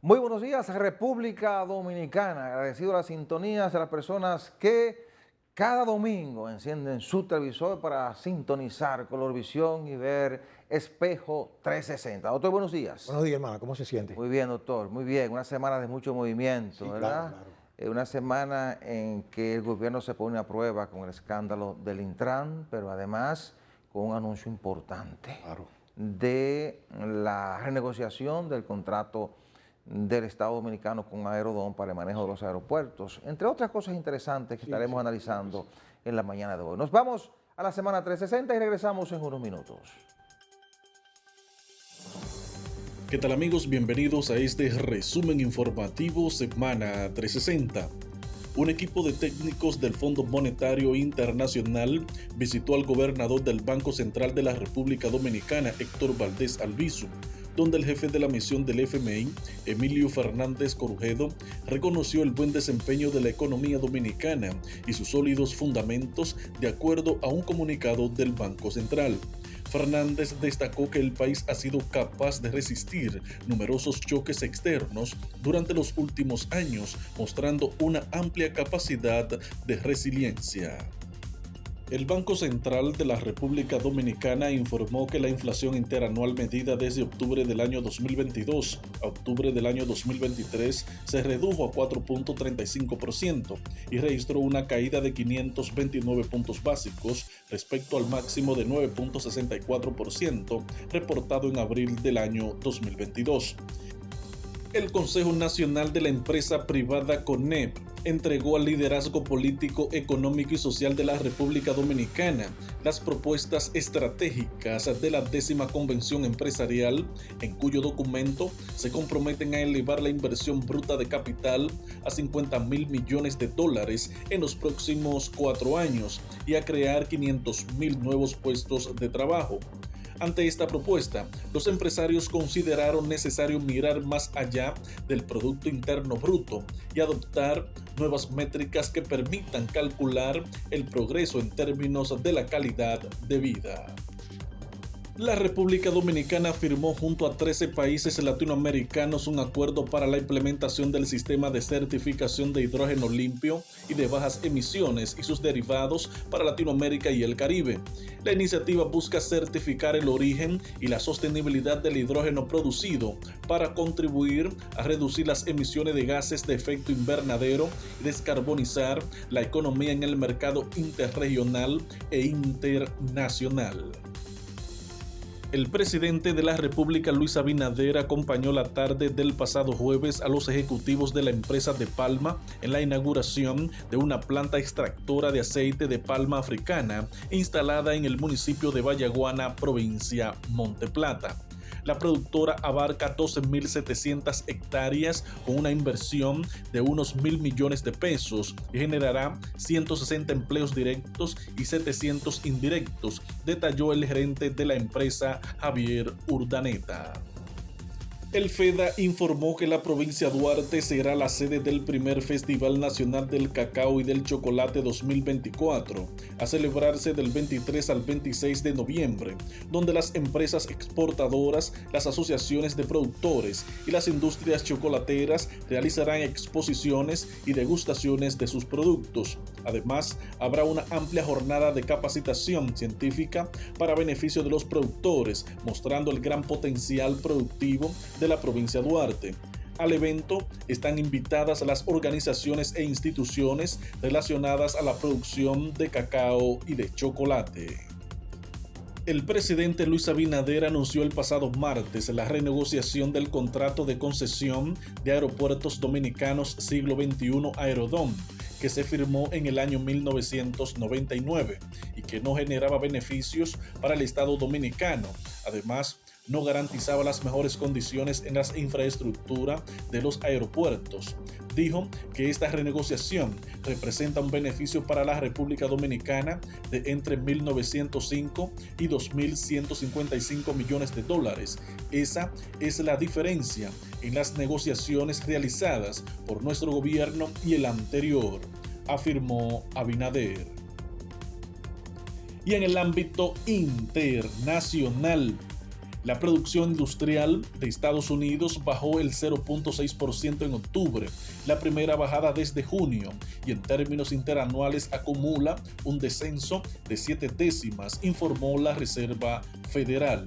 Muy buenos días, República Dominicana. Agradecido a las sintonías de las personas que cada domingo encienden su televisor para sintonizar Colorvisión y ver Espejo 360. Doctor, buenos días. Buenos días, hermano. ¿Cómo se siente? Muy bien, doctor. Muy bien. Una semana de mucho movimiento, Sí, ¿verdad? claro. Una semana en que el gobierno se pone a prueba con el escándalo del Intran, pero además con un anuncio importante Claro. de la renegociación del contrato del Estado Dominicano con Aerodón para el manejo de los aeropuertos, entre otras cosas interesantes que estaremos analizando en la mañana de hoy. Nos vamos a la semana 360 y regresamos en unos minutos. ¿Qué tal, amigos? Bienvenidos a este resumen informativo Semana 360. Un equipo de técnicos del Fondo Monetario Internacional visitó al gobernador del Banco Central de la República Dominicana, Héctor Valdés Albizu, donde el jefe de la misión del FMI, Emilio Fernández Corujedo, reconoció el buen desempeño de la economía dominicana y sus sólidos fundamentos de acuerdo a un comunicado del Banco Central. Fernández destacó que el país ha sido capaz de resistir numerosos choques externos durante los últimos años, mostrando una amplia capacidad de resiliencia. El Banco Central de la República Dominicana informó que la inflación interanual medida desde octubre del año 2022 a octubre del año 2023 se redujo a 4.35% y registró una caída de 529 puntos básicos respecto al máximo de 9.64% reportado en abril del año 2022. El Consejo Nacional de la Empresa Privada CONEP entregó al liderazgo político, económico y social de la República Dominicana las propuestas estratégicas de la 10ª Convención Empresarial, en cuyo documento se comprometen a elevar la inversión bruta de capital a $50,000 millones en los próximos 4 años y a crear 500,000 nuevos puestos de trabajo. Ante esta propuesta, los empresarios consideraron necesario mirar más allá del Producto Interno Bruto y adoptar nuevas métricas que permitan calcular el progreso en términos de la calidad de vida. La República Dominicana firmó junto a 13 países latinoamericanos un acuerdo para la implementación del sistema de certificación de hidrógeno limpio y de bajas emisiones y sus derivados para Latinoamérica y el Caribe. La iniciativa busca certificar el origen y la sostenibilidad del hidrógeno producido para contribuir a reducir las emisiones de gases de efecto invernadero y descarbonizar la economía en el mercado interregional e internacional. El presidente de la República, Luis Abinader, acompañó la tarde del pasado jueves a los ejecutivos de la empresa de palma en la inauguración de una planta extractora de aceite de palma africana instalada en el municipio de Vallaguana, provincia Monte Plata. La productora abarca 12.700 hectáreas con una inversión de unos 1.000 millones de pesos y generará 160 empleos directos y 700 indirectos, detalló el gerente de la empresa, Javier Urdaneta. El FEDA informó que la provincia Duarte será la sede del primer Festival Nacional del Cacao y del Chocolate 2024, a celebrarse del 23 al 26 de noviembre, donde las empresas exportadoras, las asociaciones de productores y las industrias chocolateras realizarán exposiciones y degustaciones de sus productos. Además, habrá una amplia jornada de capacitación científica para beneficio de los productores, mostrando el gran potencial productivo de la provincia de Duarte. Al evento están invitadas las organizaciones e instituciones relacionadas a la producción de cacao y de chocolate. El presidente Luis Abinader anunció el pasado martes la renegociación del contrato de concesión de aeropuertos dominicanos siglo XXI Aerodón, que se firmó en el año 1999 y que no generaba beneficios para el Estado dominicano. Además, no garantizaba las mejores condiciones en las infraestructuras de los aeropuertos. Dijo que esta renegociación representa un beneficio para la República Dominicana de entre 1.905 y 2.155 millones de dólares. Esa es la diferencia en las negociaciones realizadas por nuestro gobierno y el anterior, afirmó Abinader. Y en el ámbito internacional, La producción industrial de Estados Unidos bajó el 0.6% en octubre, la primera bajada desde junio, y en términos interanuales acumula un descenso de 7 décimas, informó la Reserva Federal.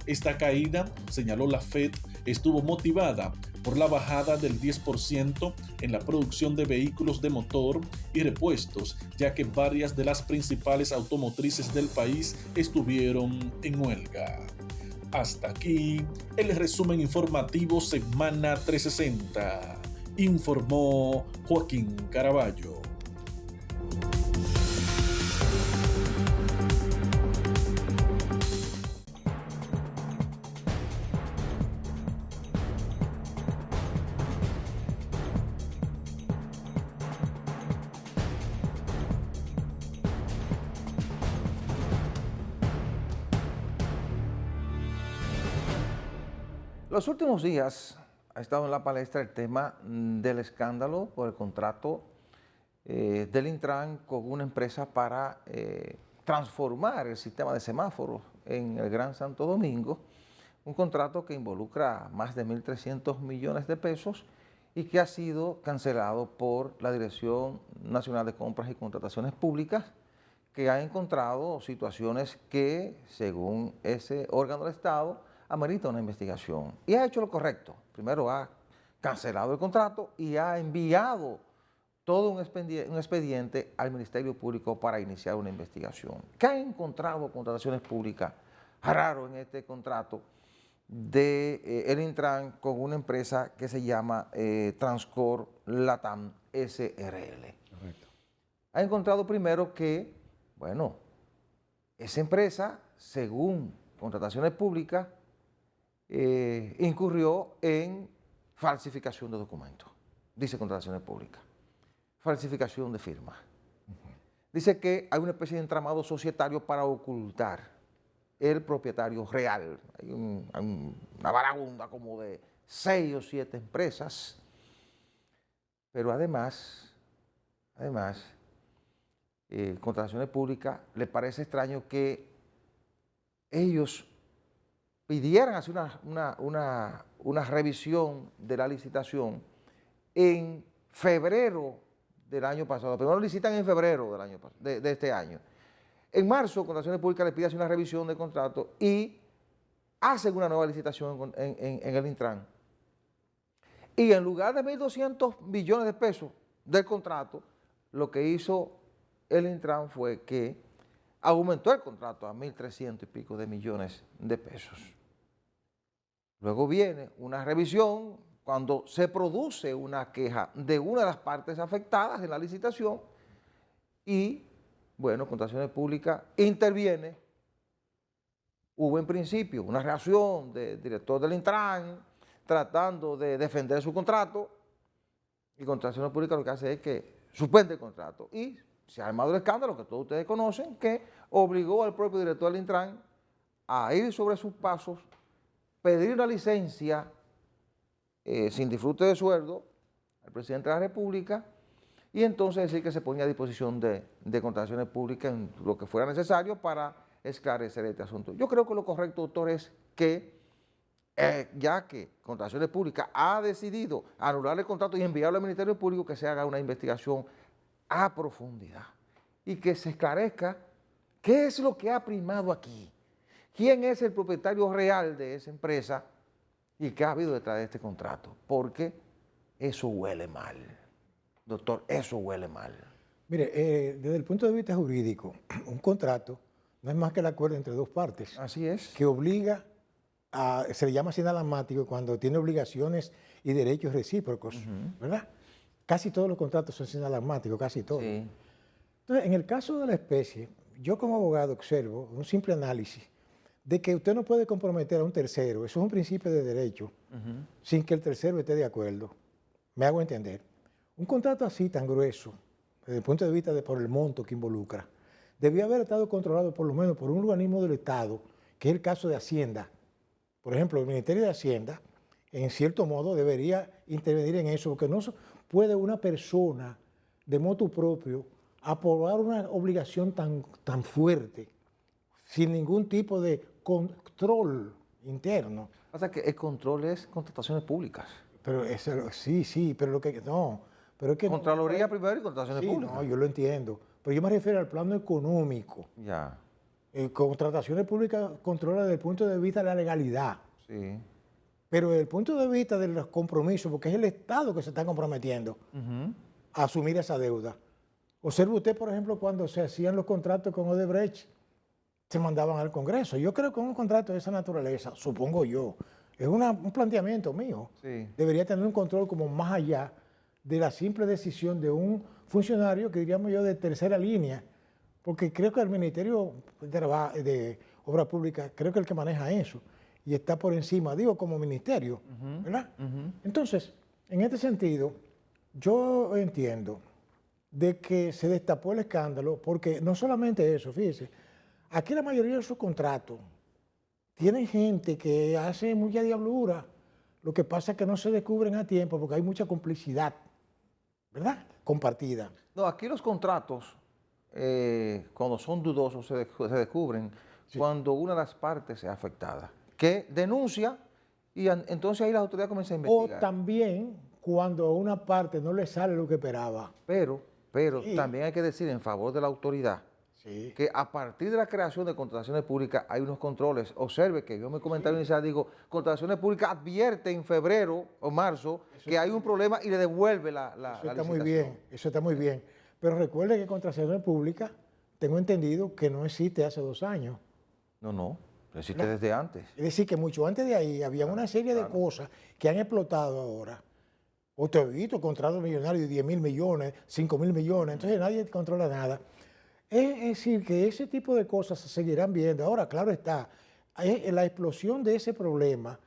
Esta caída, señaló la Fed, estuvo motivada por la bajada del 10% en la producción de vehículos de motor y repuestos, ya que varias de las principales automotrices del país estuvieron en huelga. Hasta aquí el resumen informativo Semana 360, informó Joaquín Caraballo. Los últimos días ha estado en la palestra el tema del escándalo por el contrato del Intran con una empresa para transformar el sistema de semáforos en el Gran Santo Domingo, un contrato que involucra más de 1.300 millones de pesos y que ha sido cancelado por la Dirección Nacional de Compras y Contrataciones Públicas, que ha encontrado situaciones que, según ese órgano del Estado, amerita una investigación. Y ha hecho lo correcto. Primero ha cancelado el contrato y ha enviado todo un expediente al Ministerio Público para iniciar una investigación. ¿Qué ha encontrado Contrataciones Públicas raro en este contrato de el Intran con una empresa que se llama Transcor Latam SRL? Correcto. Ha encontrado primero que, bueno, esa empresa, según Contrataciones Públicas, incurrió en falsificación de documentos, dice Contrataciones Públicas, falsificación de firmas. Dice que hay una especie de entramado societario para ocultar el propietario real. Hay una varaunda como de 6 o 7 empresas, pero además, Contrataciones Públicas le parece extraño que ellos pidieran hacer una revisión de la licitación en febrero del año pasado. Primero licitan en febrero del año de este año. En marzo, Contrataciones Públicas le pide hacer una revisión del contrato y hacen una nueva licitación en el Intran. Y en lugar de 1.200 millones de pesos del contrato, lo que hizo el Intran fue que aumentó el contrato a 1.300 y pico de millones de pesos. Luego viene una revisión cuando se produce una queja de una de las partes afectadas en la licitación y, bueno, Contrataciones Públicas interviene. Hubo en principio una reacción del director del Intran tratando de defender su contrato y Contrataciones Públicas lo que hace es que suspende el contrato y se ha armado el escándalo que todos ustedes conocen que obligó al propio director del Intran a ir sobre sus pasos, pedir una licencia sin disfrute de sueldo al presidente de la República y entonces decir que se ponía a disposición de Contrataciones Públicas en lo que fuera necesario para esclarecer este asunto. Yo creo que lo correcto, doctor, es que ya que Contrataciones Públicas ha decidido anular el contrato y enviarlo al Ministerio Público, que se haga una investigación a profundidad y que se esclarezca qué es lo que ha primado aquí. ¿Quién es el propietario real de esa empresa y qué ha habido detrás de este contrato? Porque eso huele mal. Doctor, eso huele mal. Mire, desde el punto de vista jurídico, un contrato no es más que el acuerdo entre dos partes. Así es. Que obliga se le llama sinalamático cuando tiene obligaciones y derechos recíprocos, ¿verdad? Casi todos los contratos son sinalamáticos, casi todos. Sí. Entonces, en el caso de la especie, yo como abogado observo un simple análisis de que usted no puede comprometer a un tercero, eso es un principio de derecho, sin que el tercero esté de acuerdo. Me hago entender. Un contrato así tan grueso, desde el punto de vista por el monto que involucra, debía haber estado controlado por lo menos por un organismo del Estado, que es el caso de Hacienda. Por ejemplo, el Ministerio de Hacienda, en cierto modo, debería intervenir en eso, porque no puede una persona de motu propio aprobar una obligación tan fuerte, sin ningún tipo de control interno. Pasa que el control es contrataciones públicas. Pero sí, pero lo que no, pero es que Contraloría primero y contrataciones sí, públicas. no, yo lo entiendo, pero yo me refiero al plano económico. Ya, Contrataciones públicas controla desde el punto de vista de la legalidad, sí. pero desde el punto de vista de los compromisos, porque es el Estado que se está comprometiendo a asumir esa deuda. Observe usted, por ejemplo, cuando se hacían los contratos con Odebrecht, se mandaban al Congreso. Yo creo que un contrato de esa naturaleza, supongo yo, es un planteamiento mío, Sí. debería tener un control como más allá de la simple decisión de un funcionario, que diríamos yo, de tercera línea, porque creo que el Ministerio de Obras Públicas, creo que es el que maneja eso, y está por encima, digo, como ministerio, ¿verdad? Entonces, en este sentido, yo entiendo de que se destapó el escándalo, porque no solamente eso, fíjese, aquí la mayoría de esos contratos tienen gente que hace mucha diablura, lo que pasa es que no se descubren a tiempo porque hay mucha complicidad, ¿verdad? Compartida. No, aquí los contratos, cuando son dudosos, se descubren cuando una de las partes es afectada, que denuncia y entonces ahí la autoridad comienza a O investigar. también cuando a una parte no le sale lo que esperaba. Pero Sí. también hay que decir en favor de la autoridad Sí. que a partir de la creación de contrataciones públicas hay unos controles. Observe que yo en mi comentario inicial digo, contrataciones públicas advierte en febrero o marzo que hay un problema y le devuelve la Eso está muy licitación. bien, eso está muy bien. Pero recuerde que contrataciones públicas, tengo entendido que no existe hace 2 años. No, existe desde antes. Es decir, que mucho antes de ahí había una serie de cosas que han explotado ahora. O te he visto contratos millonarios de 10.000 millones, 5.000 millones, entonces nadie controla nada. Es decir, que ese tipo de cosas se seguirán viendo. Ahora, claro está, la explosión de ese problema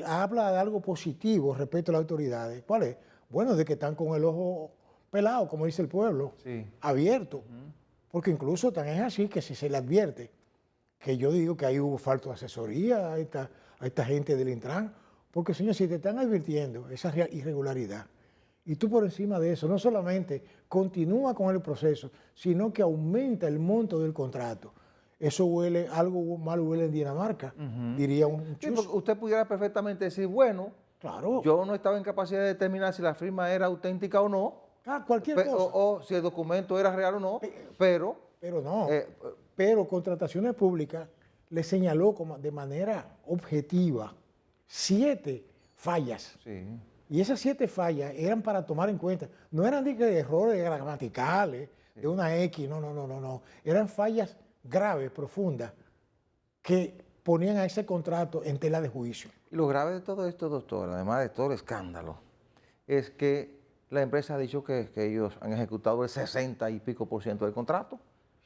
habla de algo positivo respecto a las autoridades. ¿Cuál es? Bueno, de que están con el ojo pelado, como dice el pueblo, Sí. abierto. Porque incluso tan es así que si se le advierte, que yo digo que ahí hubo falta de asesoría a esta gente del Intran, porque señor, si te están advirtiendo esa irregularidad, y tú por encima de eso, no solamente continúa con el proceso, sino que aumenta el monto del contrato. Eso huele, algo malo huele en Dinamarca, diría un Sí, chus. porque usted pudiera perfectamente decir, bueno, Claro, yo no estaba en capacidad de determinar si la firma era auténtica o no, cualquier cosa. o si el documento era real o no, pero Pero no. eh, Pero Contrataciones Públicas le señaló de manera objetiva 7 fallas. sí. Y esas 7 fallas eran para tomar en cuenta. No eran de errores gramaticales, de una X, no. Eran fallas graves, profundas, que ponían a ese contrato en tela de juicio. Y lo grave de todo esto, doctor, además de todo el escándalo, es que la empresa ha dicho que ellos han ejecutado el 60 y pico por ciento del contrato.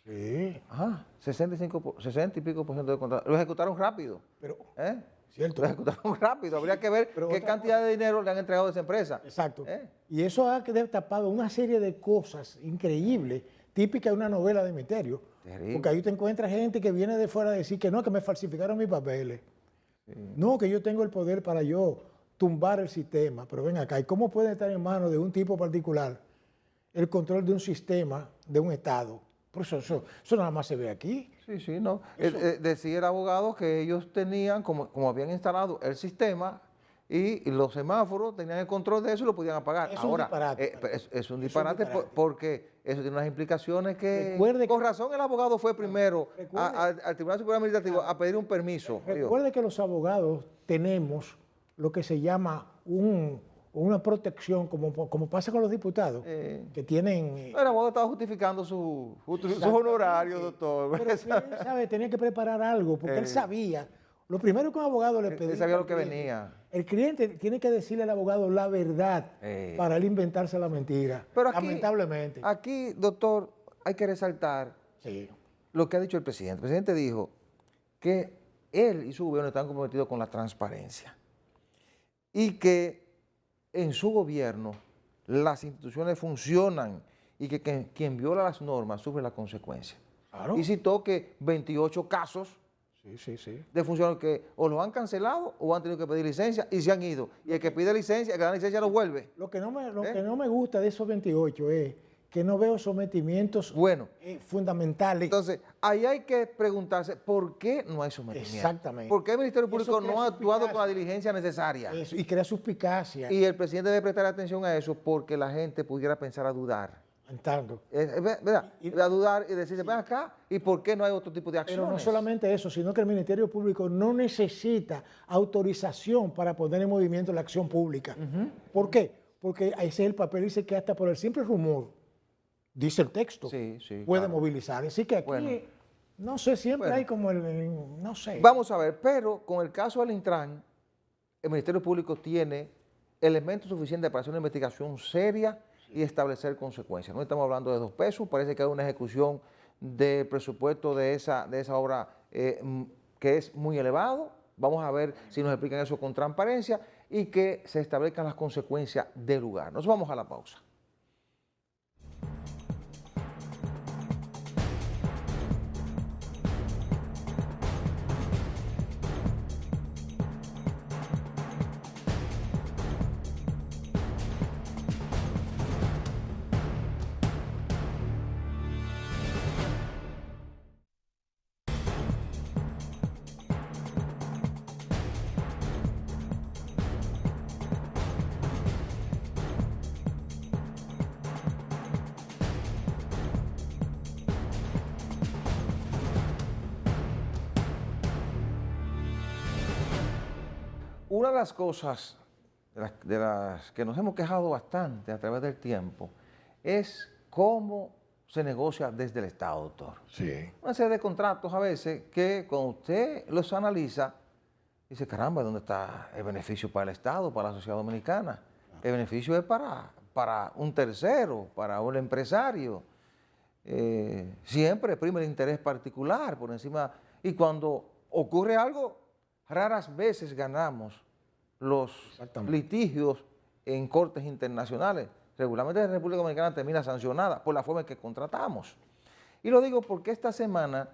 Sí. Ajá, 60 y pico por ciento del contrato. Lo ejecutaron rápido. Pero, ¿Eh? cierto. Lo ejecutaron rápido. Habría que ver Pero qué otra cantidad de dinero le han entregado a esa empresa. Exacto. ¿Eh? Y eso ha destapado una serie de cosas increíbles, típicas de una novela de misterio. Terrible. Porque ahí te encuentras gente que viene de fuera a decir que no, que me falsificaron mis papeles. No, que yo tengo el poder para yo tumbar el sistema. Pero ven acá, ¿y cómo puede estar en manos de un tipo particular el control de un sistema, de un Estado? Por eso nada más se ve aquí. Sí, no. Decía el abogado que ellos tenían, como habían instalado el sistema y los semáforos, tenían el control de eso y lo podían apagar. Es un Ahora, disparate. es un disparate porque eso tiene unas implicaciones que... Recuerde con que- razón el abogado fue primero Recuerde- al Tribunal Superior Administrativo a pedir un permiso. Digo, Recuerde que los abogados tenemos lo que se llama una protección, como pasa con los diputados, que tienen... el abogado estaba justificando sus honorarios, doctor. Pero que él sabe, tenía que preparar algo, porque él sabía. Lo primero que un abogado le pedía. Él sabía al lo que cliente, venía. El cliente tiene que decirle al abogado la verdad para él inventarse la mentira. Pero aquí, lamentablemente. Aquí, doctor, hay que resaltar Sí. lo que ha dicho el presidente. El presidente dijo que él y su gobierno están comprometidos con la transparencia y que en su gobierno las instituciones funcionan y que quien viola las normas sufre las consecuencias. Claro. Y citó que 28 casos Sí. de funcionarios que o los han cancelado o han tenido que pedir licencia y se han ido. Y el que pide licencia, el que da licencia lo vuelve. Lo que no me gusta de esos 28 es que no veo sometimientos Bueno, fundamentales. entonces, ahí hay que preguntarse por qué no hay sometimiento. Exactamente. ¿Por qué el Ministerio Y eso Público crea no ha actuado con la suspicacia. diligencia necesaria? Eso, y crea suspicacia. Y el presidente debe prestar atención a eso porque la gente pudiera pensar a dudar. Entrando. ¿Verdad? A dudar y decirse, ven acá, ¿y por qué no hay otro tipo de acciones? Pero no solamente eso, sino que el Ministerio Público no necesita autorización para poner en movimiento la acción pública. ¿Por qué? Porque ese es el papel, dice que hasta por el simple rumor, dice el texto, Sí, puede claro. movilizar. Así que aquí, Bueno. no sé, siempre Bueno. hay como no sé. Vamos a ver, pero con el caso del Intran, el Ministerio Público tiene elementos suficientes para hacer una investigación seria y establecer consecuencias. No estamos hablando de 2 pesos, parece que hay una ejecución del presupuesto de esa obra que es muy elevado. Vamos a ver si nos explican eso con transparencia y que se establezcan las consecuencias del lugar. Nos vamos a la pausa. Una de las cosas de las que nos hemos quejado bastante a través del tiempo es cómo se negocia desde el Estado, doctor. Sí. Una serie de contratos a veces que cuando usted los analiza, dice, caramba, ¿dónde está el beneficio para el Estado, para la sociedad dominicana? El beneficio es para un tercero, para un empresario. Siempre prima el interés particular por encima. Y cuando ocurre algo, raras veces ganamos los litigios en cortes internacionales. Regularmente la República Dominicana termina sancionada por la forma en que contratamos. Y lo digo porque esta semana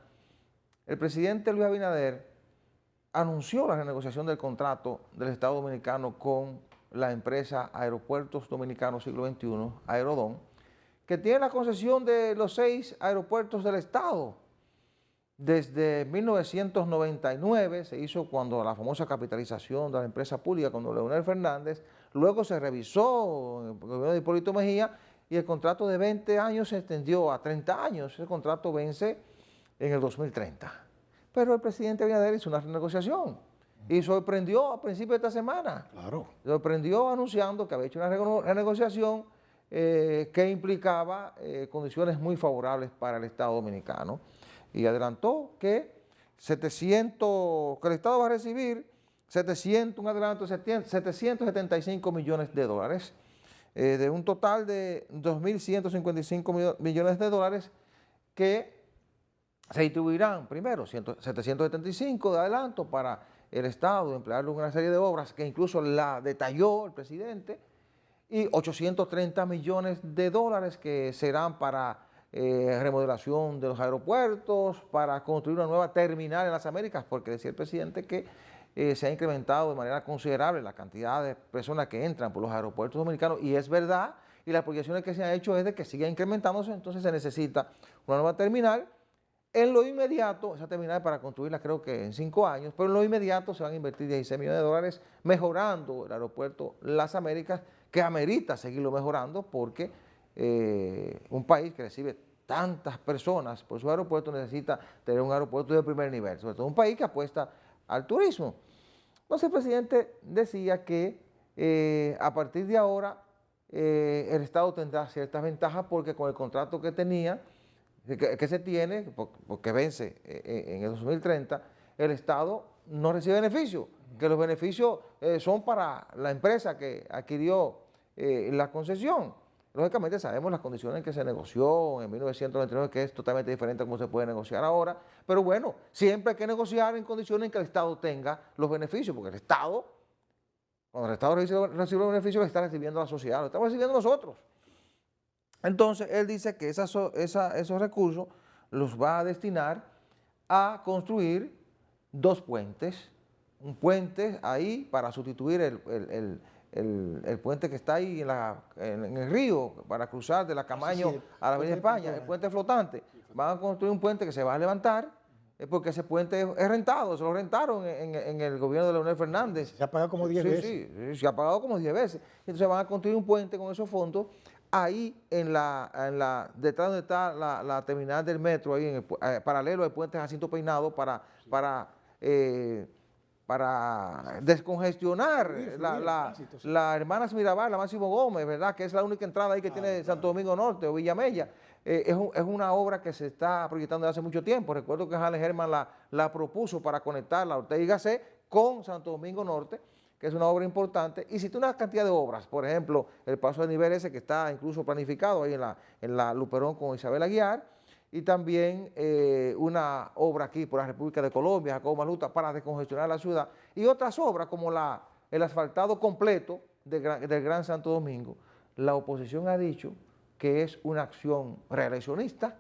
el presidente Luis Abinader anunció la renegociación del contrato del Estado Dominicano con la empresa Aeropuertos Dominicanos Siglo XXI, Aerodón, que tiene la concesión de los 6 aeropuertos del Estado. Desde 1999 se hizo cuando la famosa capitalización de la empresa pública con Leonel Fernández, luego se revisó en el gobierno de Hipólito Mejía y el contrato de 20 años se extendió a 30 años. Ese contrato vence en el 2030. Pero el presidente Abinader hizo una renegociación y sorprendió a principios de esta semana. Claro. Sorprendió anunciando que había hecho una renegociación que implicaba condiciones muy favorables para el Estado dominicano. Y adelantó que que el Estado va a recibir un adelanto de 775 millones de dólares, de un total de 2.155 millones de dólares que se distribuirán primero 775 de adelanto para el Estado, emplearlo en una serie de obras que incluso la detalló el presidente, y 830 millones de dólares que serán para remodelación de los aeropuertos, para construir una nueva terminal en las Américas, porque decía el presidente que se ha incrementado de manera considerable la cantidad de personas que entran por los aeropuertos dominicanos, y es verdad, y las proyecciones que se han hecho es de que siga incrementándose, entonces se necesita una nueva terminal. En lo inmediato, esa terminal para construirla creo que en 5 años, pero en lo inmediato se van a invertir 16 millones de dólares mejorando el aeropuerto Las Américas, que amerita seguirlo mejorando porque un país que recibe tantas personas por su aeropuerto necesita tener un aeropuerto de primer nivel, sobre todo un país que apuesta al turismo. Entonces el presidente decía que a partir de ahora el Estado tendrá ciertas ventajas porque con el contrato que tenía, que se tiene, porque vence en el 2030, el Estado no recibe beneficios, que los beneficios son para la empresa que adquirió la concesión. Lógicamente sabemos las condiciones en que se negoció en 1999, que es totalmente diferente a cómo se puede negociar ahora, pero bueno, siempre hay que negociar en condiciones en que el Estado tenga los beneficios, porque el Estado, cuando el Estado recibe los beneficios, lo está recibiendo la sociedad, lo estamos recibiendo nosotros. Entonces, él dice que esos recursos los va a destinar a construir 2 puentes. Un puente ahí para sustituir el puente que está ahí en el río para cruzar de la Camaño sí, a la Avenida puente España, flotante. el puente flotante. Van a construir un puente que se va a levantar porque ese puente es rentado, se lo rentaron en el gobierno de Leonel Fernández. Se ha pagado como 10 Sí, veces. sí, se ha pagado como 10 veces. Entonces van a construir un puente con esos fondos ahí detrás donde está la terminal del metro, ahí paralelo al puente Jacinto Peinado para descongestionar la Hermanas Mirabal, la Máximo Gómez, ¿verdad? Que es la única entrada ahí que tiene Santo Domingo Norte o Villamella. Es una obra que se está proyectando desde hace mucho tiempo. Recuerdo que Jale Herman la propuso para conectar la Ortega y Gasset con Santo Domingo Norte, que es una obra importante, y si tiene una cantidad de obras, por ejemplo, el paso de nivel ese que está incluso planificado ahí en la Luperón con Isabel Aguiar, y también una obra aquí por la República de Colombia, Jacobo Maluta, para descongestionar la ciudad, y otras obras como el asfaltado completo del Gran Santo Domingo. La oposición ha dicho que es una acción reeleccionista,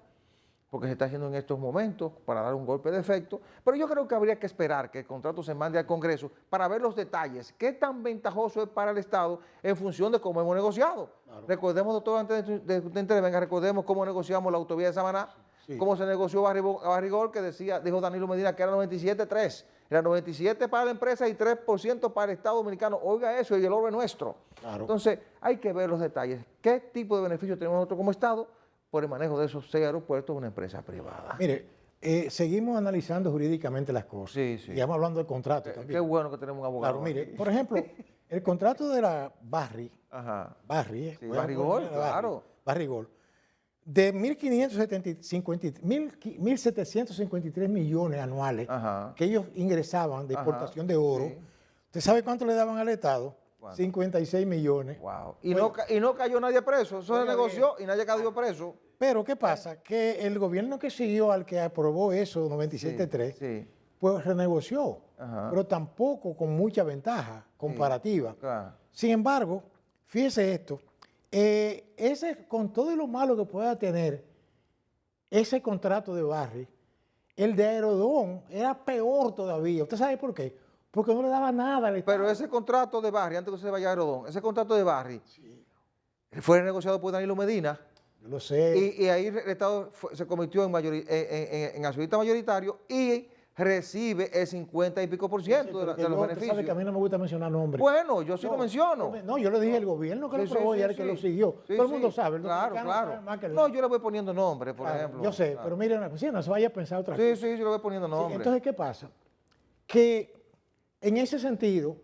porque se está haciendo en estos momentos para dar un golpe de efecto, pero yo creo que habría que esperar que el contrato se mande al Congreso para ver los detalles, qué tan ventajoso es para el Estado en función de cómo hemos negociado. Claro. Recordemos, doctor, antes de que usted intervenga, recordemos cómo negociamos la autovía de Samaná, sí, cómo se negoció Barrigol, que dijo Danilo Medina que era 97-3, era 97 para la empresa y 3% para el Estado Dominicano. Oiga eso, y el oro es nuestro. Claro. Entonces, hay que ver los detalles, qué tipo de beneficios tenemos nosotros como Estado por el manejo de esos 6 aeropuertos de una empresa privada. Mire, seguimos analizando jurídicamente las cosas. Sí, sí. Y estamos hablando del contrato también. Qué bueno que tenemos un abogado. Claro, mire, por ejemplo, el contrato de la Barrigol, claro. Barrigol, de 1.753 millones anuales que ellos ingresaban de exportación de oro. Sí. ¿Usted sabe cuánto le daban al Estado? 56 millones. Wow. Y no cayó nadie preso. Eso se negoció y nadie cayó preso. Pero ¿qué pasa? Que el gobierno que siguió al que aprobó eso, 97.3, pues renegoció, pero tampoco con mucha ventaja comparativa. Claro. Sin embargo, fíjese esto, con todo lo malo que pueda tener ese contrato de Barry, el de Aerodón era peor todavía. ¿Usted sabe por qué? Porque no le daba nada al Estado. Pero ese contrato de Barry, antes que se vaya a Aerodón, ese contrato de Barry fue negociado por Danilo Medina. Yo lo sé. Y ahí el Estado se convirtió en accionista mayoritario y recibe el 50 y pico por ciento de los beneficios. Sabe que a mí no me gusta mencionar nombres. Bueno, yo sí lo menciono. No, yo le dije al gobierno que lo aprobó y al que lo siguió. Todo el mundo sabe. Claro. No, yo le voy poniendo nombres, por ejemplo. Yo sé, pero miren, no se vaya a pensar otra cosa. Sí, yo le voy poniendo nombres. Entonces, ¿qué pasa? Que en ese sentido,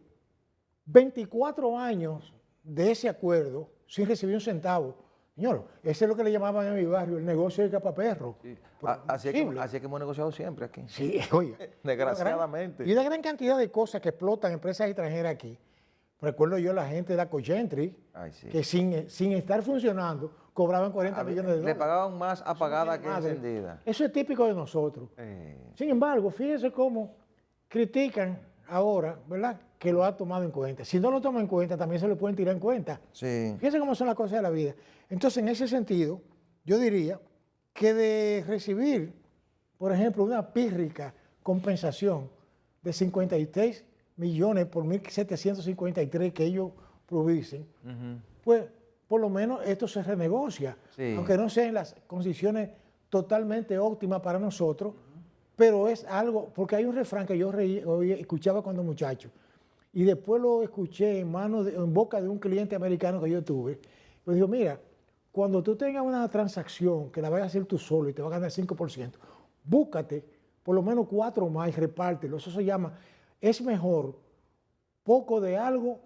24 años de ese acuerdo sin recibir un centavo. Señor, ese es lo que le llamaban en mi barrio el negocio de capaperro. Sí. Así es que hemos negociado siempre aquí. Sí, oye. Desgraciadamente. Y una gran cantidad de cosas que explotan empresas extranjeras aquí. Recuerdo yo la gente de la Cochentry, que sin estar funcionando, cobraban 40 millones de dólares. Le pagaban más apagada que encendida. Eso es típico de nosotros. Sin embargo, fíjense cómo critican ahora, ¿verdad?, que lo ha tomado en cuenta. Si no lo toma en cuenta, también se lo pueden tirar en cuenta. Sí. Fíjense cómo son las cosas de la vida. Entonces, en ese sentido, yo diría que de recibir, por ejemplo, una pírrica compensación de 53 millones por 1.753 que ellos provisen, pues por lo menos esto se renegocia, aunque no sean las condiciones totalmente óptimas para nosotros, pero es algo, porque hay un refrán que yo escuchaba cuando muchacho, y después lo escuché en boca de un cliente americano que yo tuve. Me dijo, mira, cuando tú tengas una transacción que la vayas a hacer tú solo y te va a ganar 5%, búscate por lo menos 4 más y repártelo. Eso se llama, es mejor poco de algo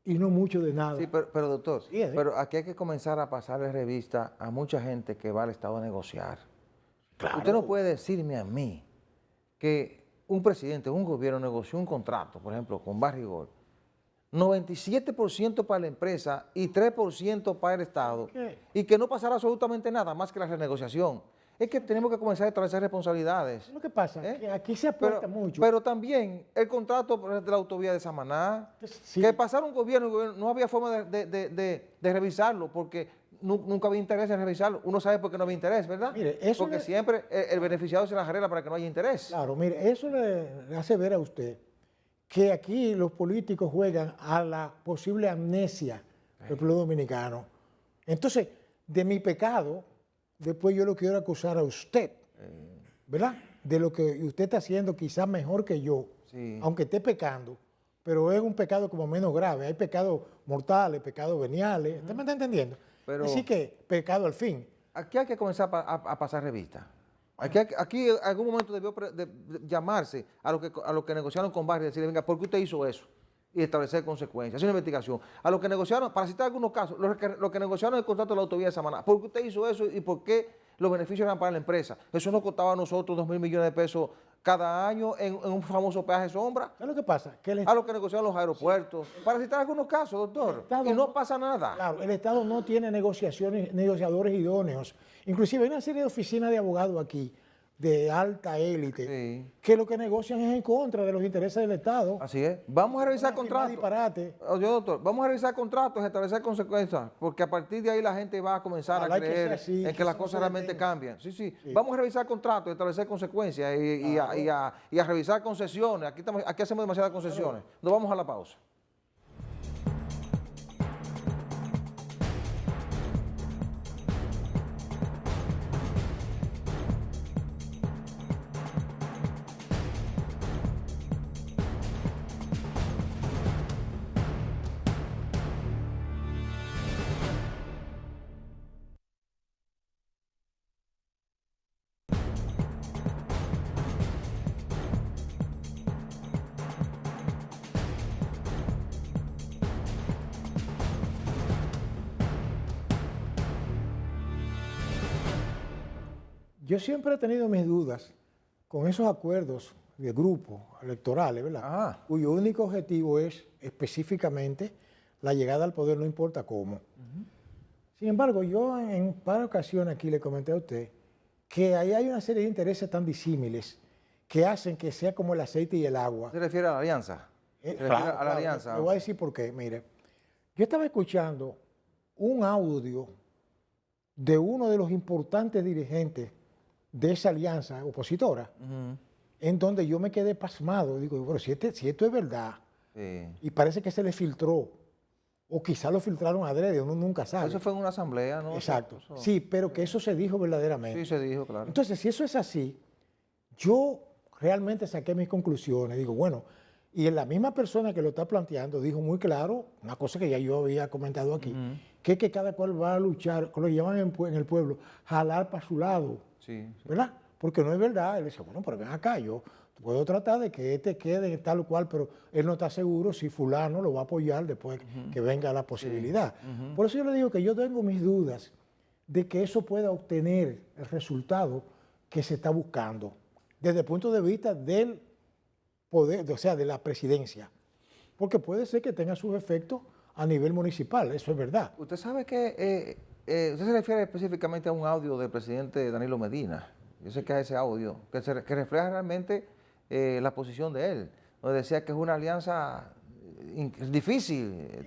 y no mucho de nada. Sí, pero doctor, pero aquí hay que comenzar a pasarle revista a mucha gente que va al Estado a negociar. Claro. Usted no puede decirme a mí que un presidente, un gobierno negoció un contrato, por ejemplo, con Barrigol, 97% para la empresa y 3% para el Estado, y que no pasará absolutamente nada más que la renegociación. Es que tenemos que comenzar a establecer responsabilidades. Lo que pasa es que aquí se aporta mucho. Pero también el contrato de la autovía de Samaná, que pasara un gobierno, no había forma de revisarlo, porque nunca había interés en revisarlo. Uno sabe por qué no había interés, ¿verdad? Mire, porque siempre el beneficiado se las arregla para que no haya interés. Claro, mire, eso le hace ver a usted que aquí los políticos juegan a la posible amnesia del pueblo dominicano. Entonces, de mi pecado, después yo lo quiero acusar a usted, ¿verdad? De lo que usted está haciendo quizás mejor que yo, Sí. aunque esté pecando, pero es un pecado como menos grave. Hay pecados mortales, pecados veniales, ¿usted me está entendiendo? Pero- Así que pecado al fin. Aquí hay que comenzar a pasar revista. Aquí en algún momento debió de llamarse a los que negociaron con Barry y decirle, venga, ¿por qué usted hizo eso? Y establecer consecuencias, hacer una investigación. A los que negociaron, para citar algunos casos, los que negociaron el contrato de la autovía de Samaná, ¿por qué usted hizo eso y por qué los beneficios eran para la empresa? Eso nos costaba a nosotros 2.000 millones de pesos cada año en un famoso peaje sombra. ¿Qué es lo que pasa? Que A los que negociaron los aeropuertos, para citar algunos casos, doctor. Estado Y no no- pasa nada. Claro, el Estado no tiene negociadores idóneos. Inclusive hay una serie de oficinas de abogados aquí, de alta élite, Sí. que lo que negocian es en contra de los intereses del Estado. Así es. Vamos a revisar Firmar contratos. disparate. Oye, doctor, vamos a revisar contratos, establecer consecuencias, porque a partir de ahí la gente va a comenzar Ojalá a que sea creer así, en que que las eso no cosas se realmente detenga. cambian. Sí. Vamos a revisar contratos, establecer consecuencias y a revisar concesiones. Aquí hacemos demasiadas concesiones. Nos vamos a la pausa. Yo siempre he tenido mis dudas con esos acuerdos de grupo electorales, ¿verdad? Ajá. Cuyo único objetivo es específicamente la llegada al poder, no importa cómo. Sin embargo, yo en varias ocasiones aquí le comenté a usted que ahí hay una serie de intereses tan disímiles que hacen que sea como el aceite y el agua. ¿Se refiere a la alianza? ¿Se refiere a la Claro, alianza? le voy a decir por qué. Mire, yo estaba escuchando un audio de uno de los importantes dirigentes de esa alianza opositora, Ujú. en donde yo me quedé pasmado. Digo, pero si esto es verdad, Sí. y parece que se le filtró, o quizá lo filtraron adrede, uno nunca sabe. Eso fue en una asamblea, ¿no? Exacto. Eso- Sí, pero que eso se dijo verdaderamente. Sí, se dijo, claro. Entonces, si eso es así, yo realmente saqué mis conclusiones. Digo, bueno, y en la misma persona que lo está planteando dijo muy claro, una cosa que ya yo había comentado aquí, que es que cada cual va a luchar, como lo llaman en el pueblo, jalar para su lado, Sí. ¿verdad? Porque no es verdad. Él dice, bueno, pero ven acá, yo puedo tratar de que este quede tal cual, pero él no está seguro si fulano lo va a apoyar después que venga la posibilidad. Por eso yo le digo que yo tengo mis dudas de que eso pueda obtener el resultado que se está buscando desde el punto de vista del poder, o sea, de la presidencia. Porque puede ser que tenga sus efectos a nivel municipal, eso es verdad. Usted sabe que usted se refiere específicamente a un audio del presidente Danilo Medina. Yo sé que es ese audio, que refleja realmente la posición de él, donde decía que es una alianza difícil,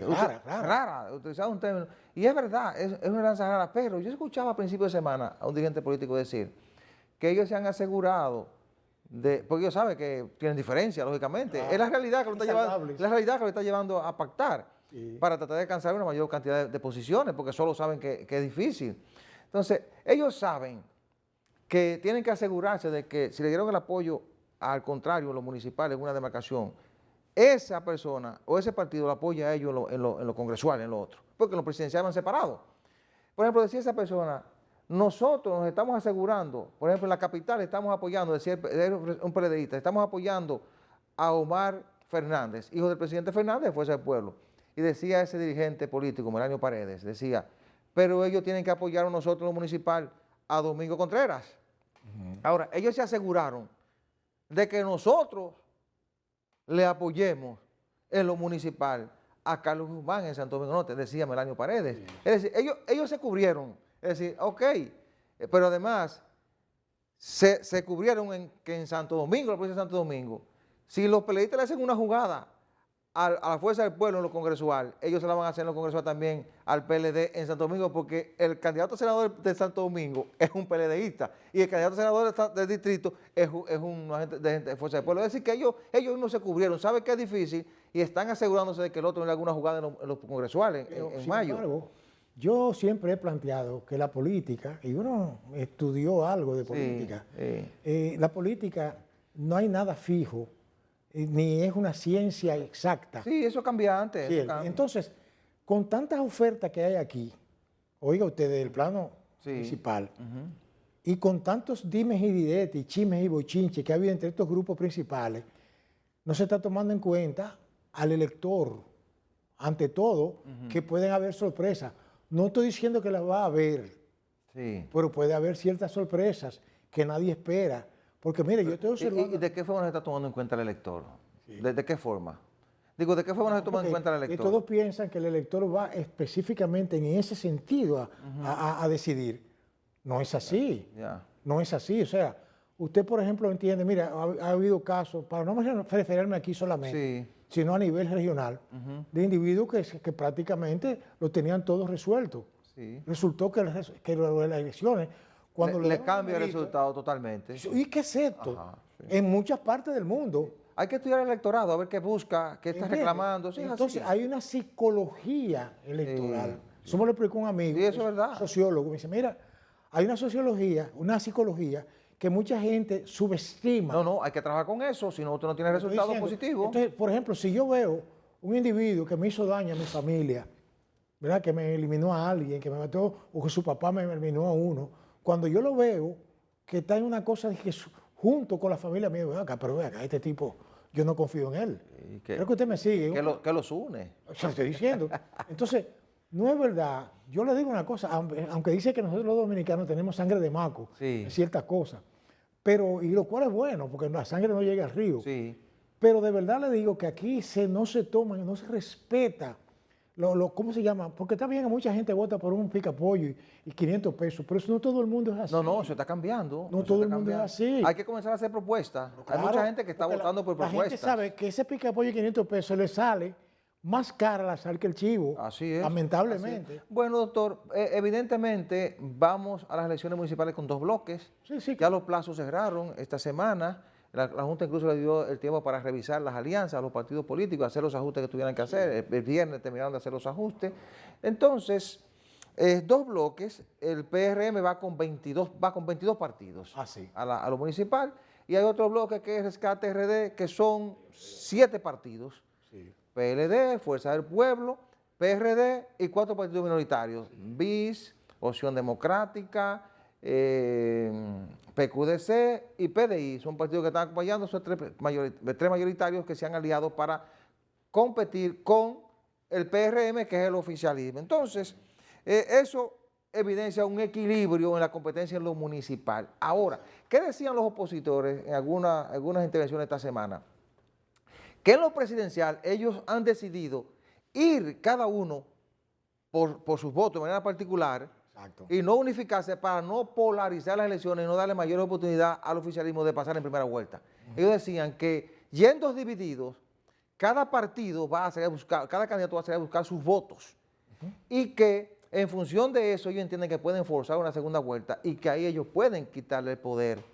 rara, utilizaba un término. Y es verdad, es una alianza rara, pero yo escuchaba a principios de semana a un dirigente político decir que ellos se han asegurado porque ellos saben que tienen diferencia, lógicamente. Claro. Es la realidad que lo está llevando, Insalvables. es la realidad que lo está llevando a pactar Sí. para tratar de alcanzar una mayor cantidad de posiciones, porque solo saben que es difícil. Entonces, ellos saben que tienen que asegurarse de que si le dieron el apoyo al contrario en los municipales, en una demarcación, esa persona o ese partido lo apoya a ellos en lo congresual, en lo otro, porque en lo presidencial van separados. Por ejemplo, decía esa persona, nosotros nos estamos asegurando, por ejemplo, en la capital estamos apoyando, decía un PLDista, estamos apoyando a Omar Fernández, hijo del presidente Fernández de Fuerza del Pueblo. Y decía ese dirigente político, Melanio Paredes, decía, pero ellos tienen que apoyar a nosotros en lo municipal a Domingo Contreras. Ahora, ellos se aseguraron de que nosotros le apoyemos en lo municipal a Carlos Guzmán en Santo Domingo Norte, decía Melanio Paredes. Es decir, ellos se cubrieron. Es decir, ok, pero además se cubrieron que en Santo Domingo, la provincia de Santo Domingo, si los peleadistas le hacen una jugada a la Fuerza del Pueblo en lo congresual, ellos se la van a hacer en lo congresual también al PLD en Santo Domingo, porque el candidato a senador de Santo Domingo es un PLDista y el candidato a senador del distrito es un agente de Fuerza del Pueblo. Es decir, que ellos no se cubrieron, saben que es difícil y están asegurándose de que el otro no le haga una jugada en los congresuales en Sin mayo. embargo, yo siempre he planteado que la política, y uno estudió algo de política, la política no hay nada fijo, ni es una ciencia exacta. Sí, eso cambia antes. Sí, entonces, con tantas ofertas que hay aquí, oiga usted, del plano principal, y con tantos dimes y diretes, y chismes y bochinches que ha habido entre estos grupos principales, no se está tomando en cuenta al elector, ante todo, que pueden haber sorpresas. No estoy diciendo que las va a haber, pero puede haber ciertas sorpresas que nadie espera. Porque mire, yo estoy observando... ¿Y de qué forma se está tomando en cuenta el elector? Sí. ¿De qué forma? Digo, ¿de qué forma se está tomando en cuenta el elector? Todos piensan que el elector va específicamente en ese sentido a decidir. No es así. No es así. O sea, usted, por ejemplo, entiende, mira, ha habido casos, para no referirme aquí solamente, sino a nivel regional, de individuos que prácticamente lo tenían todo resuelto. Resultó que las elecciones... Cuando le cambia el resultado totalmente. ¿Y qué es esto? En muchas partes del mundo. Hay que estudiar el electorado, a ver qué busca, qué está reclamando. Sí, entonces, hay una psicología electoral. Eso me lo explicó un amigo, eso es verdad. Sociólogo. Me dice, mira, hay una sociología, una psicología que mucha gente subestima. No, hay que trabajar con eso, si no, usted no tiene resultados positivos. Entonces, por ejemplo, si yo veo un individuo que me hizo daño a mi familia, ¿verdad? Que me eliminó a alguien, que me mató, o que su papá me eliminó a uno, cuando yo lo veo, que está en una cosa de que junto con la familia mía, pero vea acá, este tipo, yo no confío en él. Creo que usted me sigue. ¿Qué los une? O sea, estoy diciendo. Entonces, no es verdad. Yo le digo una cosa, aunque dice que nosotros los dominicanos tenemos sangre de maco en ciertas cosas, pero, y lo cual es bueno, porque la sangre no llega al río. Pero de verdad le digo que aquí no se toma, no se respeta. ¿Cómo se llama? Porque está bien que mucha gente vota por un picapollo y 500 pesos, pero eso no todo el mundo es así. No, eso está cambiando. No todo el mundo es así. Hay que comenzar a hacer propuestas. Claro, hay mucha gente que está votando por propuestas. La gente sabe que ese picapollo de 500 pesos le sale más cara la sal que el chivo. Así es. Lamentablemente. Así es. Bueno, doctor, evidentemente vamos a las elecciones municipales con 2 bloques. Ya los plazos cerraron esta semana. La Junta incluso le dio el tiempo para revisar las alianzas a los partidos políticos, hacer los ajustes que tuvieran que hacer. El viernes terminaron de hacer los ajustes. Entonces, 2 bloques, el PRM va con 22 partidos a lo municipal, y hay otro bloque que es Rescate RD, que son 7 partidos. PLD, Fuerza del Pueblo, PRD y 4 partidos minoritarios. BIS, Opción Democrática, PQDC y PDI, son partidos que están acompañando, son 3 mayoritarios que se han aliado para competir con el PRM, que es el oficialismo. Entonces, eso evidencia un equilibrio en la competencia en lo municipal. Ahora, ¿qué decían los opositores en algunas intervenciones esta semana? Que en lo presidencial ellos han decidido ir cada uno por sus votos de manera particular. Y no unificarse para no polarizar las elecciones y no darle mayor oportunidad al oficialismo de pasar en primera vuelta. Ellos decían que yendo divididos, cada partido va a salir a buscar, cada candidato va a salir a buscar sus votos y que en función de eso ellos entienden que pueden forzar una segunda vuelta y que ahí ellos pueden quitarle el poder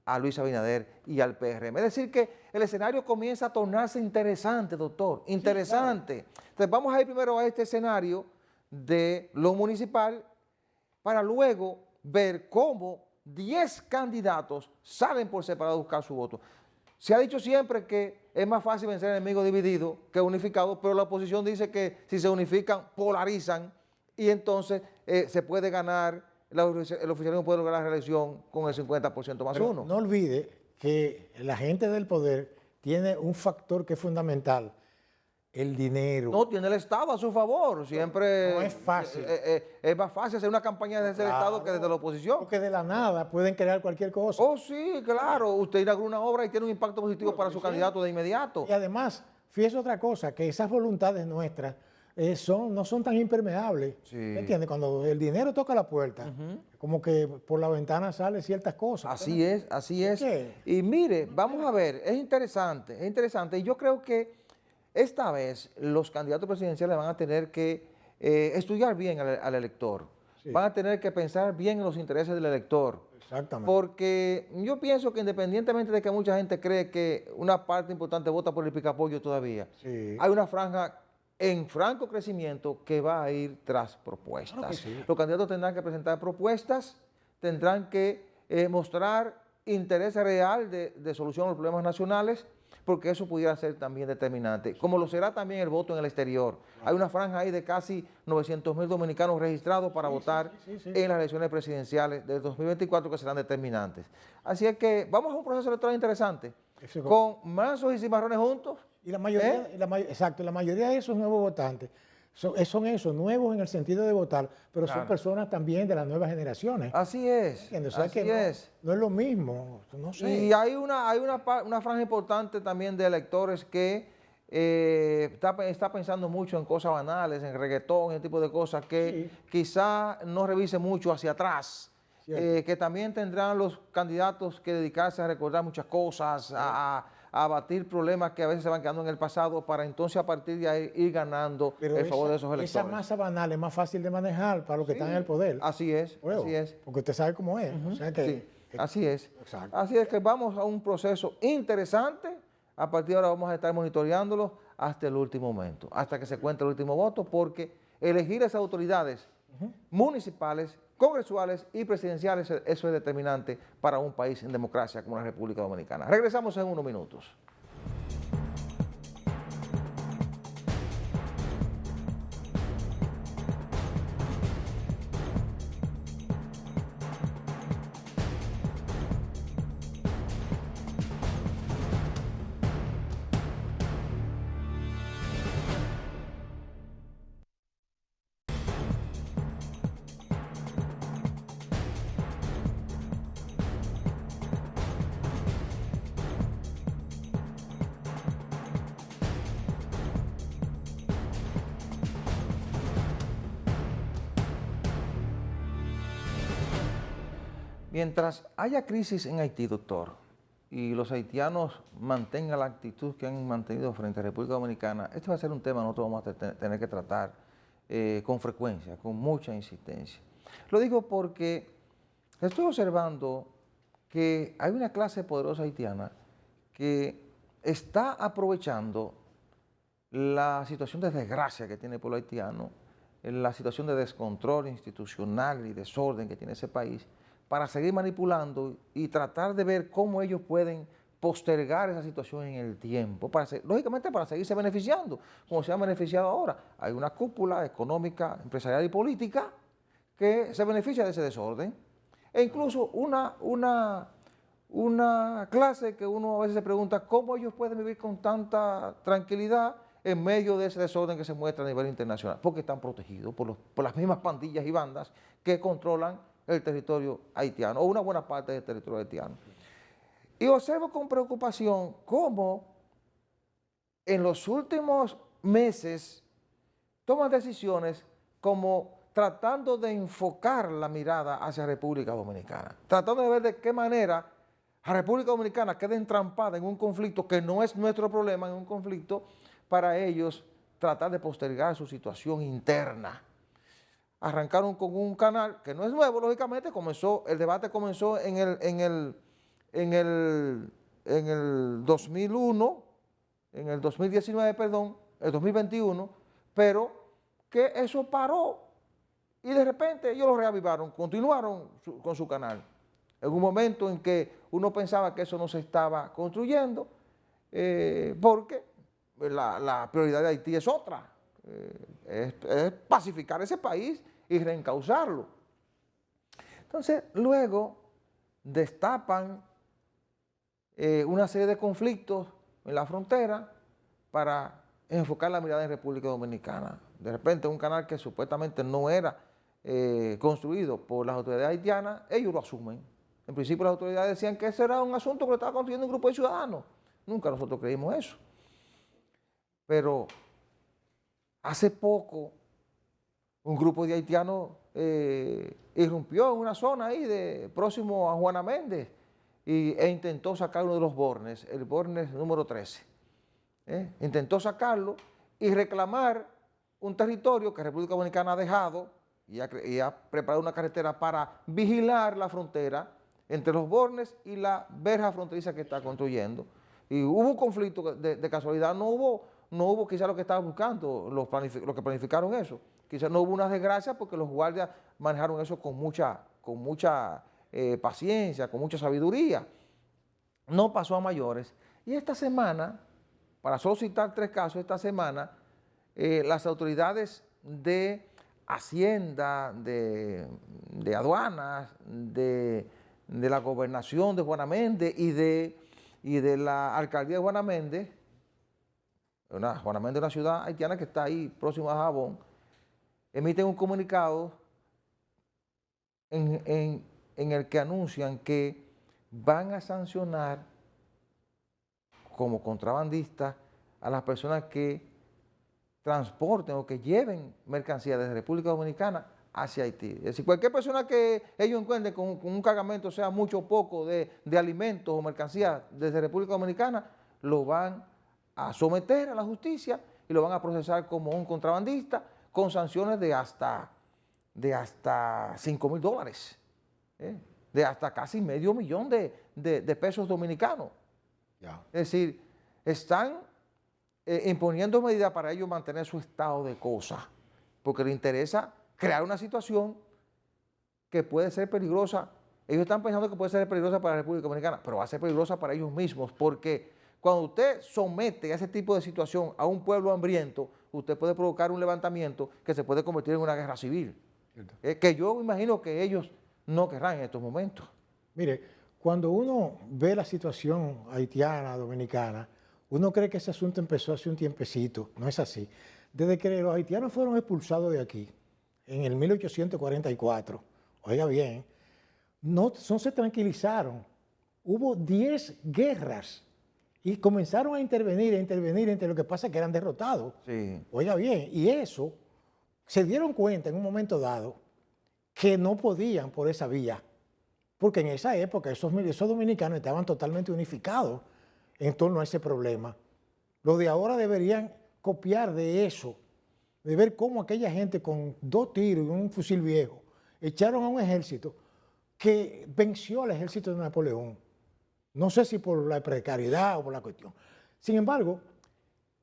a Luis Abinader y al PRM. Es decir, que el escenario comienza a tornarse interesante, doctor, interesante. Entonces vamos a ir primero a este escenario de lo municipal para luego ver cómo 10 candidatos salen por separado a buscar su voto. Se ha dicho siempre que es más fácil vencer enemigos divididos que unificados, pero la oposición dice que si se unifican, polarizan y entonces se puede ganar, el oficialismo puede lograr la reelección con el 50% más 1. No olvide que la gente del poder tiene un factor que es fundamental. El dinero. No, tiene el Estado a su favor. Siempre. No es fácil. Es más fácil hacer una campaña desde el Estado que desde la oposición. Porque de la nada pueden crear cualquier cosa. Oh, sí, claro. Usted inaugura una obra y tiene un impacto positivo para su candidato de inmediato. Y además, fíjese otra cosa, que esas voluntades nuestras no son tan impermeables. ¿Entiende? Cuando el dinero toca la puerta, como que por la ventana salen ciertas cosas. Así es, así es. Y mire, vamos a ver, es interesante. Y yo creo que esta vez los candidatos presidenciales van a tener que estudiar bien al elector, Sí. van a tener que pensar bien en los intereses del elector. Exactamente. Porque yo pienso que independientemente de que mucha gente cree que una parte importante vota por el picapollo todavía, Sí. hay una franja en franco crecimiento que va a ir tras propuestas. Claro que sí. Los candidatos tendrán que presentar propuestas, tendrán que mostrar interés real de solución a los problemas nacionales, porque eso pudiera ser también determinante, como lo será también el voto en el exterior. Hay una franja ahí de casi 900,000 dominicanos registrados para votar sí. en las elecciones presidenciales del 2024 que serán determinantes. Así es que vamos a un proceso electoral interesante, Eso es con mansos y cimarrones juntos. Y la mayoría, exacto, la mayoría de esos nuevos votantes son esos, nuevos en el sentido de votar, pero son Claro. personas también de las nuevas generaciones. Así es, ¿Entiendes? O sea así que es. no es lo mismo, no sé. Y hay una franja importante también de electores que está pensando mucho en cosas banales, en reggaetón, ese tipo de cosas que quizá no revise mucho hacia atrás. Cierto. Que también tendrán los candidatos que dedicarse a recordar muchas cosas, a abatir problemas que a veces se van quedando en el pasado para entonces a partir de ahí ir ganando Pero el favor de esos electores. esa masa banal es más fácil de manejar para los que están en el poder. Así es, Luego, así es. Porque usted sabe cómo es. O sea que, Sí, así es. Exacto. Así es que vamos a un proceso interesante. A partir de ahora vamos a estar monitoreándolo hasta el último momento, hasta que se cuente el último voto, porque elegir esas autoridades municipales, congresuales y presidenciales, eso es determinante para un país en democracia como la República Dominicana. Regresamos en unos minutos. Mientras haya crisis en Haití, doctor, y los haitianos mantengan la actitud que han mantenido frente a la República Dominicana, este va a ser un tema que nosotros vamos a tener que tratar con frecuencia, con mucha insistencia. Lo digo porque estoy observando que hay una clase poderosa haitiana que está aprovechando la situación de desgracia que tiene el pueblo haitiano, la situación de descontrol institucional y desorden que tiene ese país, para seguir manipulando y tratar de ver cómo ellos pueden postergar esa situación en el tiempo, lógicamente para seguirse beneficiando, como se han beneficiado ahora. Hay una cúpula económica, empresarial y política que se beneficia de ese desorden. E incluso una clase que uno a veces se pregunta cómo ellos pueden vivir con tanta tranquilidad en medio de ese desorden que se muestra a nivel internacional, porque están protegidos por las mismas pandillas y bandas que controlan el territorio haitiano, o una buena parte del territorio haitiano. Y observo con preocupación cómo en los últimos meses toman decisiones como tratando de enfocar la mirada hacia República Dominicana, tratando de ver de qué manera la República Dominicana queda entrampada en un conflicto que no es nuestro problema, en un conflicto para ellos tratar de postergar su situación interna. Arrancaron con un canal que no es nuevo, lógicamente, el debate comenzó en el 2001, en el 2019, perdón, el 2021, pero que eso paró y de repente ellos lo reavivaron, continuaron con su canal. En un momento en que uno pensaba que eso no se estaba construyendo, porque la prioridad de Haití es otra, es pacificar ese país y reencauzarlo. Entonces, luego destapan una serie de conflictos en la frontera para enfocar la mirada en República Dominicana. De repente, un canal que supuestamente no era construido por las autoridades haitianas, ellos lo asumen. En principio, las autoridades decían que ese era un asunto que lo estaba construyendo un grupo de ciudadanos. Nunca nosotros creímos eso. Pero hace poco, un grupo de haitianos irrumpió en una zona ahí próximo a Juana Méndez e intentó sacar uno de los bornes, el bornes número 13. intentó sacarlo y reclamar un territorio que República Dominicana ha dejado y ha preparado una carretera para vigilar la frontera entre los bornes y la verja fronteriza que está construyendo. Y hubo un conflicto de casualidad, no hubo quizás lo que estaban buscando, los que planificaron eso. Quizás no hubo una desgracia porque los guardias manejaron eso con mucha paciencia, con mucha sabiduría. No pasó a mayores. Y esta semana, para solo citar 3 casos, esta semana las autoridades de Hacienda, de aduanas, de la gobernación de Juana Méndez y de la alcaldía de Juana Méndez, Juana Méndez es una ciudad haitiana que está ahí próxima a Jabón, emiten un comunicado en el que anuncian que van a sancionar como contrabandistas a las personas que transporten o que lleven mercancía desde República Dominicana hacia Haití. Es decir, cualquier persona que ellos encuentren con un cargamento, sea mucho o poco, de alimentos o mercancías desde República Dominicana, lo van a someter a la justicia y lo van a procesar como un contrabandista con sanciones de hasta $5,000, de hasta casi $500,000 de pesos dominicanos. Ya. Es decir, están imponiendo medidas para ellos mantener su estado de cosas, porque les interesa crear una situación que puede ser peligrosa. Ellos están pensando que puede ser peligrosa para la República Dominicana, pero va a ser peligrosa para ellos mismos, porque cuando usted somete a ese tipo de situación a un pueblo hambriento, usted puede provocar un levantamiento que se puede convertir en una guerra civil, que yo imagino que ellos no querrán en estos momentos. Mire, cuando uno ve la situación haitiana, dominicana, uno cree que ese asunto empezó hace un tiempecito. No es así. Desde que los haitianos fueron expulsados de aquí, en el 1844, oiga bien, no se tranquilizaron. Hubo 10 guerras y comenzaron a intervenir, lo que pasa es que eran derrotados. Sí. Oiga bien, y eso se dieron cuenta en un momento dado que no podían por esa vía, porque en esa época esos dominicanos estaban totalmente unificados en torno a ese problema. Los de ahora deberían copiar de eso, de ver cómo aquella gente con 2 tiros y un fusil viejo echaron a un ejército que venció al ejército de Napoleón. No sé si por la precariedad o por la cuestión. Sin embargo,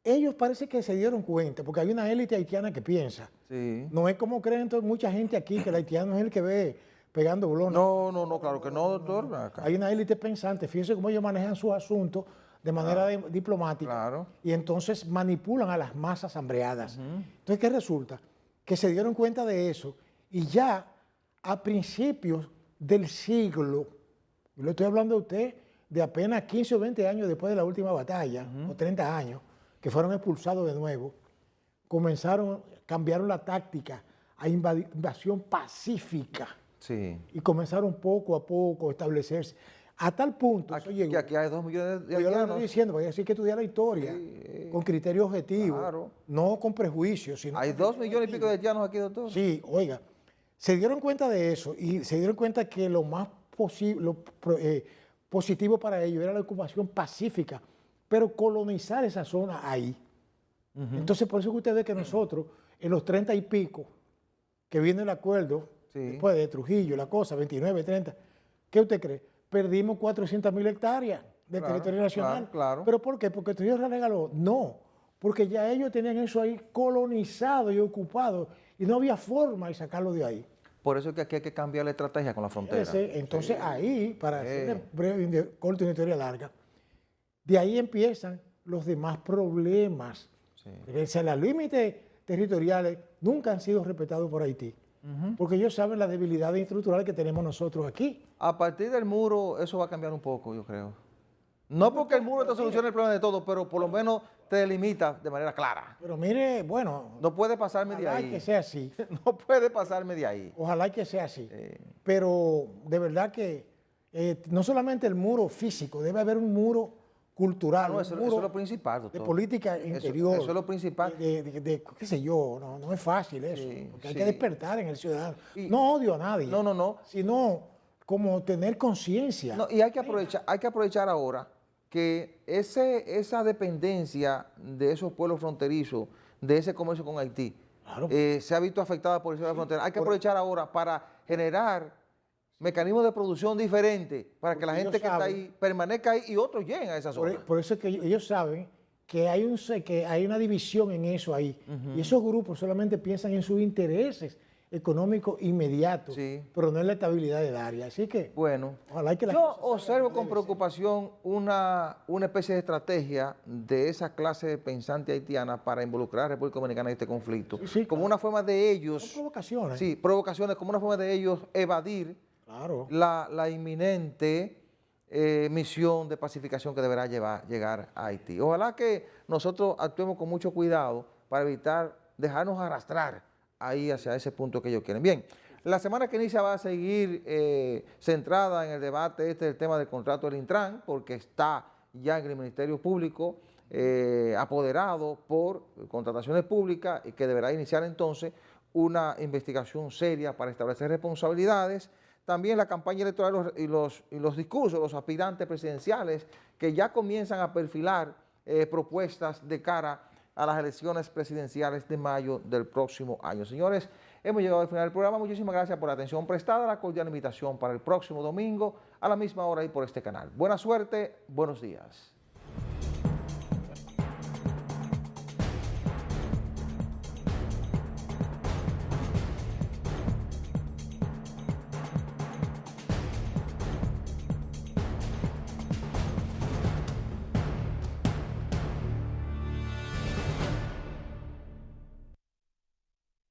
ellos parece que se dieron cuenta, porque hay una élite haitiana que piensa. Sí. No es como creen mucha gente aquí, que el haitiano es el que ve pegando bolones. No, claro que no, doctor. Acá. Hay una élite pensante, fíjense cómo ellos manejan sus asuntos de manera diplomática. Claro. Y entonces manipulan a las masas hambreadas. Entonces, ¿qué resulta? Que se dieron cuenta de eso y ya a principios del siglo, yo le estoy hablando a usted de apenas 15 o 20 años después de la última batalla, o 30 años, que fueron expulsados de nuevo, cambiaron la táctica a invasión pacífica. Sí. Y comenzaron poco a poco a establecerse. A tal punto, Que aquí hay 2 millones de yo lo haitianos. estoy diciendo, porque hay que estudiar la historia con criterio objetivo, claro. no con prejuicios. Sino Hay 2 millones y pico de haitianos aquí, doctor. Sí, oiga, se dieron cuenta de eso y se dieron cuenta que lo más positivo para ellos era la ocupación pacífica, pero colonizar esa zona ahí. Entonces, por eso que usted ve que nosotros, en los 30 y pico, que viene el acuerdo, después de Trujillo, la cosa, 29, 30, ¿qué usted cree? Perdimos 400,000 hectáreas de territorio nacional. Claro. ¿Pero por qué? ¿Porque Trujillo se regaló? No, porque ya ellos tenían eso ahí colonizado y ocupado y no había forma de sacarlo de ahí. Por eso es que aquí hay que cambiar la estrategia con la frontera. Entonces ahí, para hacer breve, corto y una historia larga, de ahí empiezan los demás problemas. Los límites territoriales nunca han sido respetados por Haití, porque ellos saben las debilidades estructurales que tenemos nosotros aquí. A partir del muro eso va a cambiar un poco, yo creo. No porque el muro te solucione el problema de todo, pero por lo menos te delimita de manera clara. Pero mire, bueno, No puede pasarme de ojalá ahí. que sea así. No puede pasarme de ahí. Ojalá que sea así. Pero de verdad que no solamente el muro físico, debe haber un muro cultural, No, eso es lo principal, doctor. de política interior. Eso es lo principal. Qué sé yo, no es fácil eso, porque hay que despertar en el ciudadano. Y- no odio a nadie. No. Sino como tener conciencia. No, y hay que aprovechar ahora que esa dependencia de esos pueblos fronterizos, de ese comercio con Haití, Claro. se ha visto afectada por el cierre de la frontera. Hay que aprovechar ahora para generar mecanismos de producción diferentes para que la Porque gente ellos que está saben- ahí permanezca ahí y otros lleguen a esa zona. Por eso es que ellos saben que hay una división en eso ahí. Y esos grupos solamente piensan en sus intereses económicos inmediatos, Sí. pero no en la estabilidad del área. Así que, Bueno, ojalá que las yo cosas salgan observo como con debe preocupación una especie de estrategia de esa clase pensante haitiana para involucrar a la República Dominicana en este conflicto, Sí, sí, como claro. una forma de ser. ellos, Son provocaciones. sí, provocaciones, como una forma de ellos evadir Claro. la inminente misión de pacificación que deberá llegar a Haití. Ojalá que nosotros actuemos con mucho cuidado para evitar dejarnos arrastrar ahí hacia ese punto que ellos quieren. Bien, la semana que inicia va a seguir centrada en el debate del tema del contrato del Intran, porque está ya en el Ministerio Público apoderado por contrataciones públicas y que deberá iniciar entonces una investigación seria para establecer responsabilidades. También la campaña electoral y los discursos, los aspirantes presidenciales que ya comienzan a perfilar propuestas de cara a las elecciones presidenciales de mayo del próximo año. Señores, hemos llegado al final del programa. Muchísimas gracias por la atención prestada. La cordial invitación para el próximo domingo a la misma hora y por este canal. Buena suerte, buenos días.